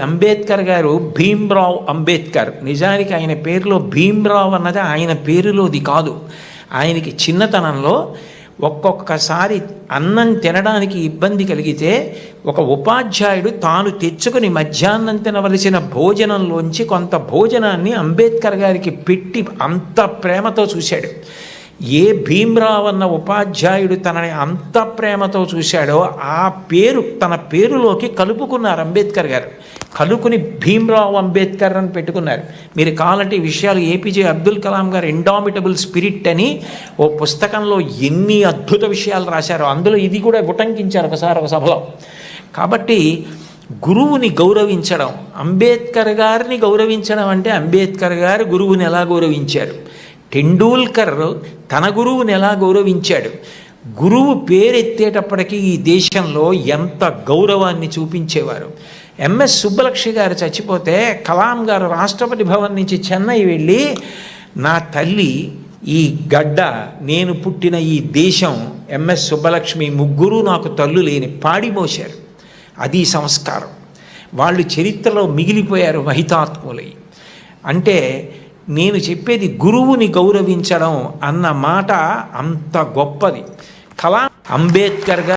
అంబేద్కర్ గారు భీమ్రావ్ అంబేద్కర్. నిజానికి ఆయన పేరులో భీమ్రావ్ అన్నది ఆయన పేరులోది కాదు. ఆయనకి చిన్నతనంలో ఒక్కొక్కసారి అన్నం తినడానికి ఇబ్బంది కలిగితే ఒక ఉపాధ్యాయుడు తాను తెచ్చుకుని మధ్యాహ్నం తినవలసిన భోజనంలోంచి కొంత భోజనాన్ని అంబేద్కర్ గారికి పెట్టి అంత ప్రేమతో చూశాడు. ఏ భీమ్రావ్ అన్న ఉపాధ్యాయుడు తనని అంత ప్రేమతో చూశాడో ఆ పేరు తన పేరులోకి కలుపుకున్నారు అంబేద్కర్ గారు. కలుపుకుని భీమ్రావ్ అంబేద్కర్ అని పెట్టుకున్నారు. మీరు కావాలంటే ఈ విషయాలు ఏపీజే అబ్దుల్ కలాం గారు ఇండామిటబుల్ స్పిరిట్ అని ఓ పుస్తకంలో ఎన్ని అద్భుత విషయాలు రాశారో అందులో ఇది కూడా ఉటంకించారు ఒకసారి ఒక సభలో. కాబట్టి గురువుని గౌరవించడం, అంబేద్కర్ గారిని గౌరవించడం అంటే అంబేద్కర్ గారు గురువుని ఎలా గౌరవించారు, టెండూల్కర్ తన గురువుని ఎలా గౌరవించాడు, గురువు పేరెత్తేటప్పటికీ ఈ దేశంలో ఎంత గౌరవాన్ని చూపించేవారు. ఎంఎస్ సుబ్బలక్ష్మి గారు చచ్చిపోతే కలాం గారు రాష్ట్రపతి భవన్ నుంచి చెన్నై వెళ్ళి నా తల్లి, ఈ గడ్డ, నేను పుట్టిన ఈ దేశం, ఎంఎస్ సుబ్బలక్ష్మి ముగ్గురు నాకు తల్లు లేని పాడి మోశారు. అది సంస్కారం. వాళ్ళు చరిత్రలో మిగిలిపోయారు మహితాత్ములై. అంటే నేను చెప్పేది గురువుని గౌరవించడం అన్న మాట అంత గొప్పది. కలాం అంబేద్కర్ గారు